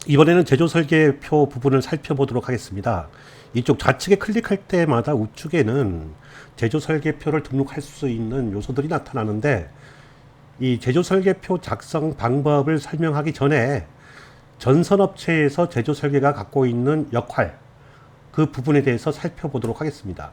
이번에는 제조 설계표 부분을 살펴보도록 하겠습니다. 이쪽 좌측에 클릭할 때마다 우측에는 제조 설계표를 등록할 수 있는 요소들이 나타나는데, 이 제조 설계표 작성 방법을 설명하기 전에 전선업체에서 제조 설계가 갖고 있는 역할, 그 부분에 대해서 살펴보도록 하겠습니다.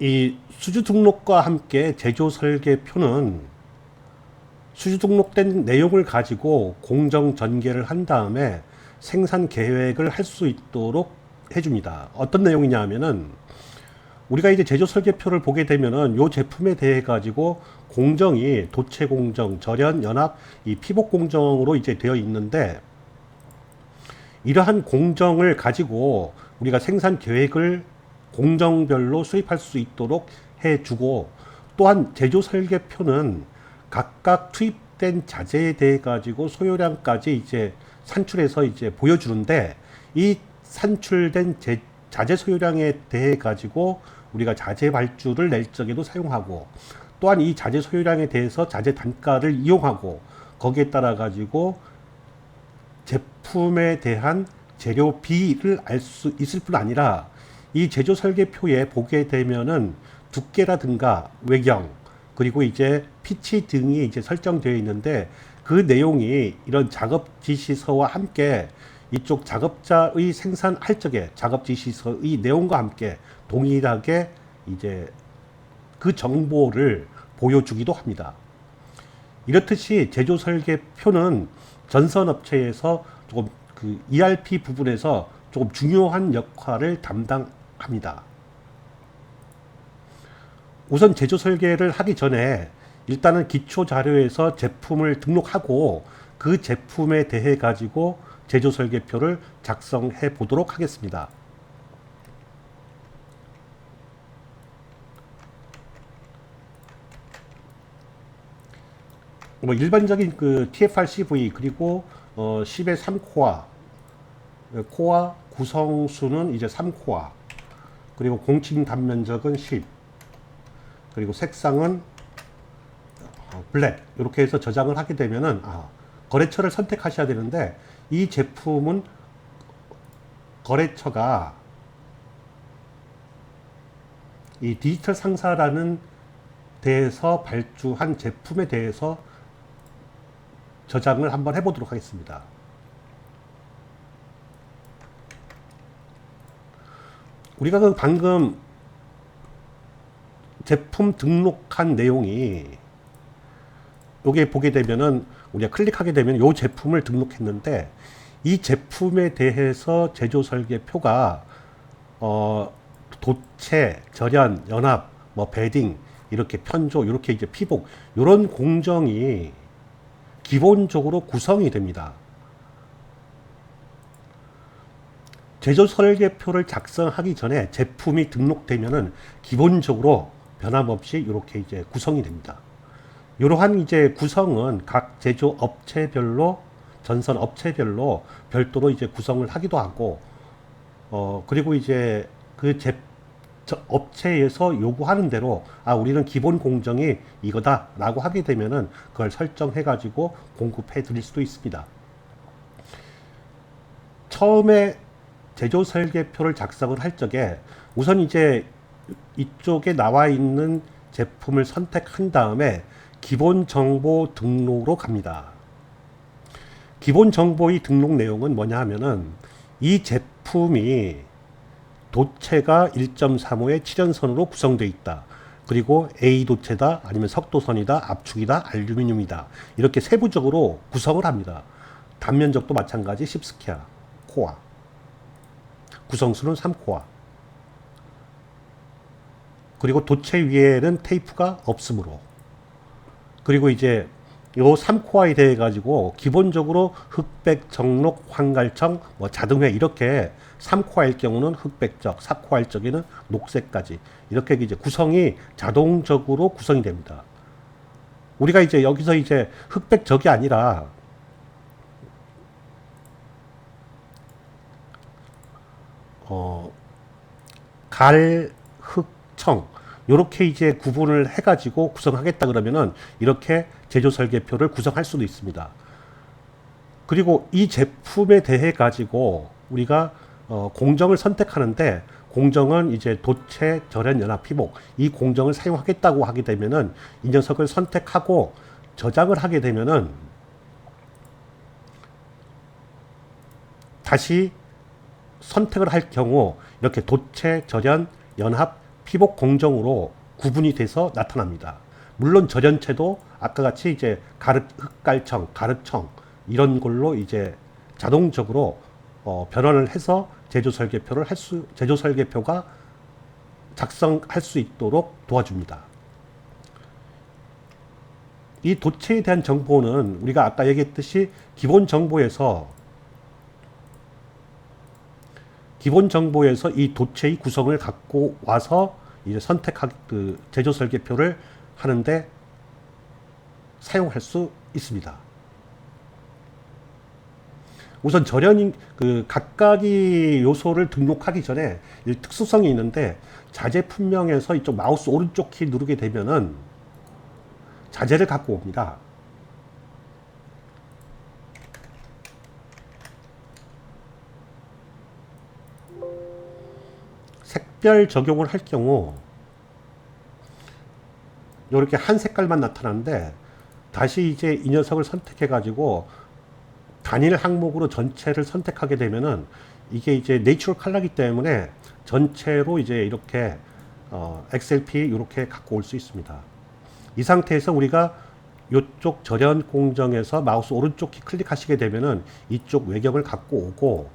이 수주 등록과 함께 제조 설계표는 수주 등록된 내용을 가지고 공정 전개를 한 다음에 생산 계획을 할 수 있도록 해줍니다. 어떤 내용이냐 하면은, 우리가 이제 제조 설계표를 보게 되면은 요 제품에 대해 가지고 공정이 도체 공정, 절연, 연합, 이 피복 공정으로 이제 되어 있는데, 이러한 공정을 가지고 우리가 생산 계획을 공정별로 수립할 수 있도록 해주고, 또한 제조 설계표는 각각 투입된 자재에 대해 가지고 소요량까지 이제 산출해서 이제 보여주는데, 이 산출된 자재 소요량에 대해 가지고 우리가 자재 발주를 낼 적에도 사용하고, 또한 이 자재 소요량에 대해서 자재 단가를 이용하고, 거기에 따라 가지고 제품에 대한 재료비를 알 수 있을 뿐 아니라, 이 제조 설계표에 보게 되면은 두께라든가 외경, 그리고 이제 피치 등이 이제 설정되어 있는데, 그 내용이 이런 작업 지시서와 함께 이쪽 작업자의 생산할 적에 작업 지시서의 내용과 함께 동일하게 이제 그 정보를 보여주기도 합니다. 이렇듯이 제조 설계표는 전선업체에서 조금 그 ERP 부분에서 조금 중요한 역할을 담당합니다. 우선 제조 설계를 하기 전에 일단은 기초 자료에서 제품을 등록하고, 그 제품에 대해 가지고 제조 설계표를 작성해 보도록 하겠습니다. 뭐 일반적인 그 TFR-CV, 그리고 10의 3코어, 코어 구성수는 이제 3코어, 그리고 공칭 단면적은 10, 그리고 색상은 블랙, 이렇게 해서 저장을 하게 되면은, 거래처를 선택하셔야 되는데, 이 제품은 거래처가 이 디지털 상사라는 데에서 발주한 제품에 대해서 저장을 한번 해보도록 하겠습니다. 우리가 그 방금 제품 등록한 내용이, 여기에 보게 되면은 우리가 클릭하게 되면 이 제품을 등록했는데, 이 제품에 대해서 제조 설계표가 도체, 절연, 연합, 뭐 베딩, 이렇게 편조, 이렇게 이제 피복, 이런 공정이 기본적으로 구성이 됩니다. 제조 설계표를 작성하기 전에 제품이 등록되면은 기본적으로 변함없이 이렇게 이제 구성이 됩니다. 이러한 이제 구성은 각 제조 업체별로, 전선 업체별로 별도로 이제 구성을 하기도 하고, 그리고 이제 그 업체에서 요구하는 대로, 우리는 기본 공정이 이거다 라고 하게 되면은 그걸 설정해 가지고 공급해 드릴 수도 있습니다. 처음에 제조 설계표를 작성을 할 적에 우선 이제 이쪽에 나와 있는 제품을 선택한 다음에 기본 정보 등록으로 갑니다. 기본 정보의 등록 내용은 뭐냐 하면은, 이 제품이 도체가 1.35의 7연선으로 구성되어 있다. 그리고 A 도체다, 아니면 석도선이다, 압축이다, 알루미늄이다. 이렇게 세부적으로 구성을 합니다. 단면적도 마찬가지 10스퀘어 코어. 구성수는 3코어. 그리고 도체 위에는 테이프가 없으므로. 그리고 이제 요 3코어에 대해 가지고 기본적으로 흑백, 정록, 황갈청, 뭐 자등회, 이렇게 3코어일 경우는 흑백적, 4코어일 적에는 녹색까지 이렇게 이제 구성이 자동적으로 구성이 됩니다. 우리가 이제 여기서 이제 흑백적이 아니라 갈, 흑, 청, 요렇게 이제 구분을 해가지고 구성하겠다 그러면은 이렇게 제조 설계표를 구성할 수도 있습니다. 그리고 이 제품에 대해 가지고 우리가 공정을 선택하는데, 공정은 이제 도체, 절연, 연합, 피복, 이 공정을 사용하겠다고 하게 되면은 이 녀석을 선택하고 저장을 하게 되면은 다시 선택을 할 경우 이렇게 도체, 절연, 연합, 피복 공정으로 구분이 돼서 나타납니다. 물론 절연체도 아까 같이 이제 흑갈청, 가르청 이런 걸로 이제 자동적으로 변환을 해서 제조 설계표가 작성할 수 있도록 도와줍니다. 이 도체에 대한 정보는 우리가 아까 얘기했듯이 기본 정보에서 이 도체의 구성을 갖고 와서 이제 제조 설계표를 하는데 사용할 수 있습니다. 우선 각각의 요소를 등록하기 전에 특수성이 있는데, 자재 품명에서 이쪽 마우스 오른쪽 키 누르게 되면은 자재를 갖고 옵니다. 색별 적용을 할 경우 이렇게 한 색깔만 나타나는데, 다시 이제 이 녀석을 선택해 가지고 단일 항목으로 전체를 선택하게 되면은 이게 이제 내추럴 컬러이기 때문에 전체로 이제 이렇게 XLP 이렇게 갖고 올 수 있습니다. 이 상태에서 우리가 이쪽 절연 공정에서 마우스 오른쪽 키 클릭하시게 되면은 이쪽 외경을 갖고 오고,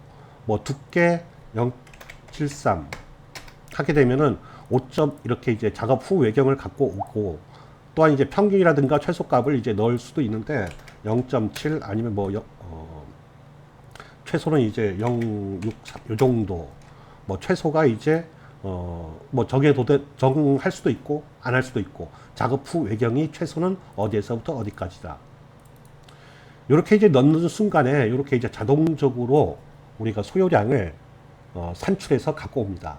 뭐 두께 0.73 하게 되면은 5점 이렇게 이제 작업 후 외경을 갖고 오고, 또한 이제 평균이라든가 최소값을 이제 넣을 수도 있는데 0.7 아니면 최소는 이제 0.63 요 정도, 뭐 최소가 이제 정할 수도 있고 안 할 수도 있고, 작업 후 외경이 최소는 어디에서부터 어디까지다. 이렇게 이제 넣는 순간에 이렇게 이제 자동적으로 우리가 소요량을 산출해서 갖고 옵니다.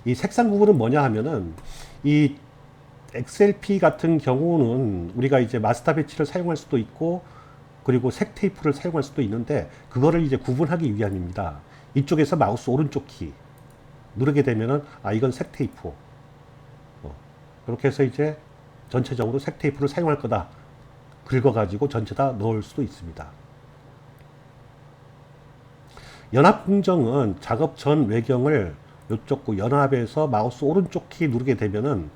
이 색상 구분은 뭐냐 하면은, 이 XLP 같은 경우는 우리가 이제 마스터 배치를 사용할 수도 있고, 그리고 색 테이프를 사용할 수도 있는데, 그거를 이제 구분하기 위함입니다. 이쪽에서 마우스 오른쪽 키 누르게 되면은 이건 색 테이프. 그렇게 해서 이제 전체적으로 색 테이프를 사용할 거다. 긁어가지고 전체 다 넣을 수도 있습니다. 연합 공정은 작업 전 외경을 이쪽 연합에서 마우스 오른쪽 키 누르게 되면은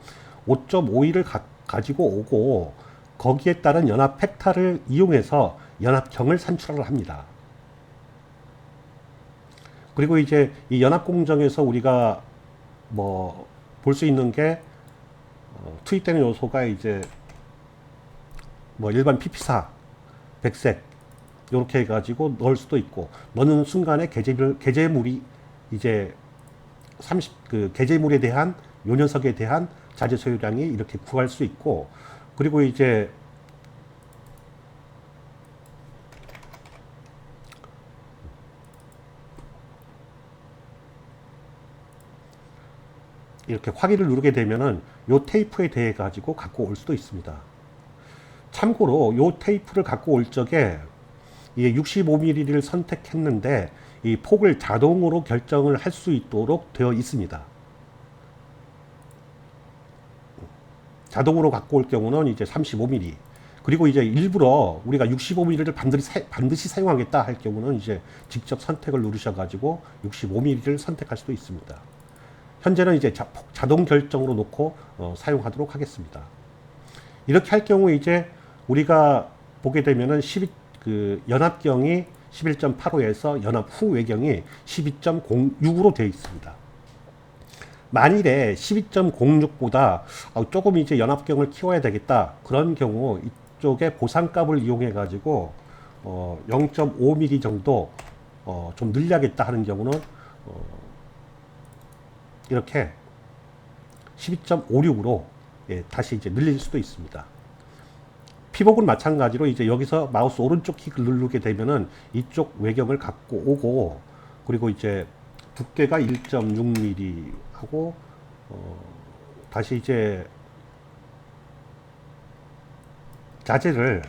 5.51을 가지고 오고, 거기에 따른 연합 팩타를 이용해서 연합경을 산출을 합니다. 그리고 이제 이 연합 공정에서 우리가 볼 수 있는 게 투입되는 요소가 이제 일반 PP4 백색 이렇게 해가지고 넣을 수도 있고, 넣는 순간에 게재물이 이제 게재물에 대한 요 녀석에 대한 자재 소요량이 이렇게 구할 수 있고, 그리고 이제 이렇게 확인을 누르게 되면은 요 테이프에 대해 가지고 갖고 올 수도 있습니다. 참고로 요 테이프를 갖고 올 적에 이게 65mm를 선택했는데 이 폭을 자동으로 결정을 할 수 있도록 되어 있습니다. 자동으로 갖고 올 경우는 이제 35mm. 그리고 이제 일부러 우리가 65mm를 반드시 사용하겠다 할 경우는 이제 직접 선택을 누르셔가지고 65mm를 선택할 수도 있습니다. 현재는 이제 자동 결정으로 놓고 사용하도록 하겠습니다. 이렇게 할 경우 이제 우리가 보게 되면은 연합경이 11.85에서 연합 후 외경이 12.06으로 되어 있습니다. 만일에 12.06보다 조금 이제 연합경을 키워야 되겠다, 그런 경우 이쪽에 보상값을 이용해 가지고 0.5mm 정도 좀 늘려야겠다 하는 경우는 이렇게 12.56으로 다시 이제 늘릴 수도 있습니다. 피복은 마찬가지로 이제 여기서 마우스 오른쪽 키 누르게 되면은 이쪽 외경을 갖고 오고, 그리고 이제 두께가 1.6mm 하고 다시 이제 자재를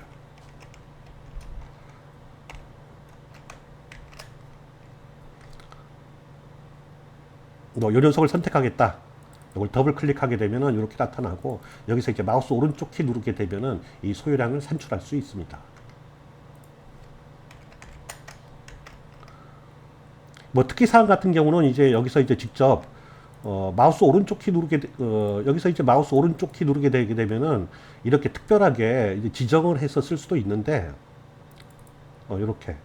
요 녀석을 선택하겠다. 이걸 더블 클릭하게 되면은 이렇게 나타나고, 여기서 이제 마우스 오른쪽 키 누르게 되면은 이 소요량을 산출할 수 있습니다. 뭐 특기사항 같은 경우는 이제 여기서 이제 직접 마우스 오른쪽 키 누르게 여기서 이제 마우스 오른쪽 키 누르게 되게 되면은 이렇게 특별하게 이제 지정을 해서 쓸 수도 있는데, 이렇게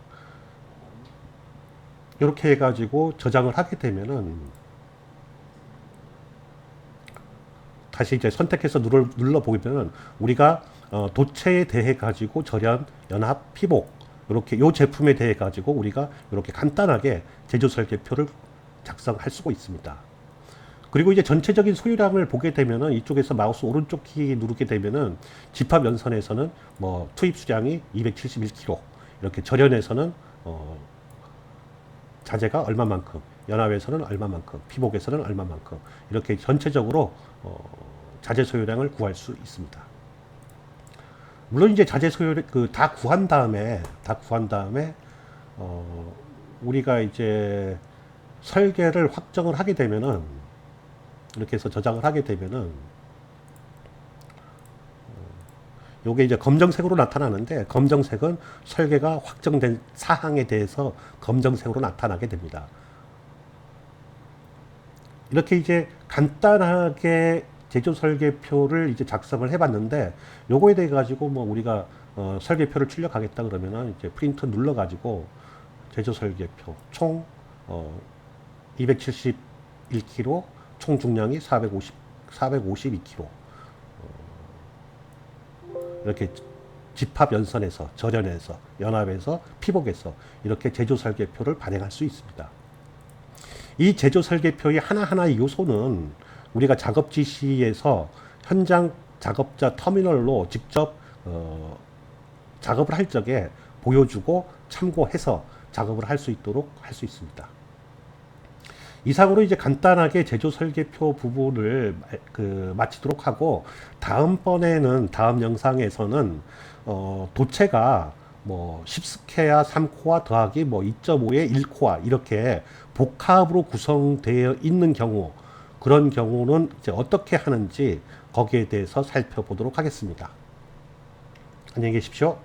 해가지고 저장을 하게 되면은 다시 이제 선택해서 눌러 보면은 우리가 도체에 대해 가지고 절연, 연합, 피복, 이렇게 요 제품에 대해 가지고 우리가 이렇게 간단하게 제조 설계표를 작성할 수가 있습니다. 그리고 이제 전체적인 소유량을 보게 되면은 이쪽에서 마우스 오른쪽 키 누르게 되면은 집합 연선에서는 뭐 투입 수량이 271kg, 이렇게 절연에서는 자재가 얼마만큼, 연합에서는 얼마만큼, 피복에서는 얼마만큼, 이렇게 전체적으로 자재 소요량을 구할 수 있습니다. 물론 이제 자재 소요량 다 구한 다음에 우리가 이제 설계를 확정을 하게 되면은, 이렇게 해서 저장을 하게 되면은 요게 이제 검정색으로 나타나는데, 검정색은 설계가 확정된 사항에 대해서 검정색으로 나타나게 됩니다. 이렇게 이제 간단하게 제조 설계표를 이제 작성을 해봤는데, 요거에 대해 가지고 뭐 우리가 설계표를 출력하겠다 그러면은 이제 프린트 눌러 가지고 제조 설계표 총 271kg, 총 중량이 452kg, 이렇게 집합 연선에서, 절연에서, 연합에서, 피복에서 이렇게 제조 설계표를 발행할 수 있습니다. 이 제조 설계표의 하나하나의 요소는 우리가 작업 지시에서 현장 작업자 터미널로 직접 작업을 할 적에 보여주고 참고해서 작업을 할 수 있도록 할 수 있습니다. 이상으로 이제 간단하게 제조 설계표 부분을 마치도록 하고, 다음 영상에서는 도체가 뭐 10스퀘어 3코어 더하기 뭐 2.5에 1코어 이렇게 복합으로 구성되어 있는 경우, 그런 경우는 이제 어떻게 하는지 거기에 대해서 살펴보도록 하겠습니다. 안녕히 계십시오.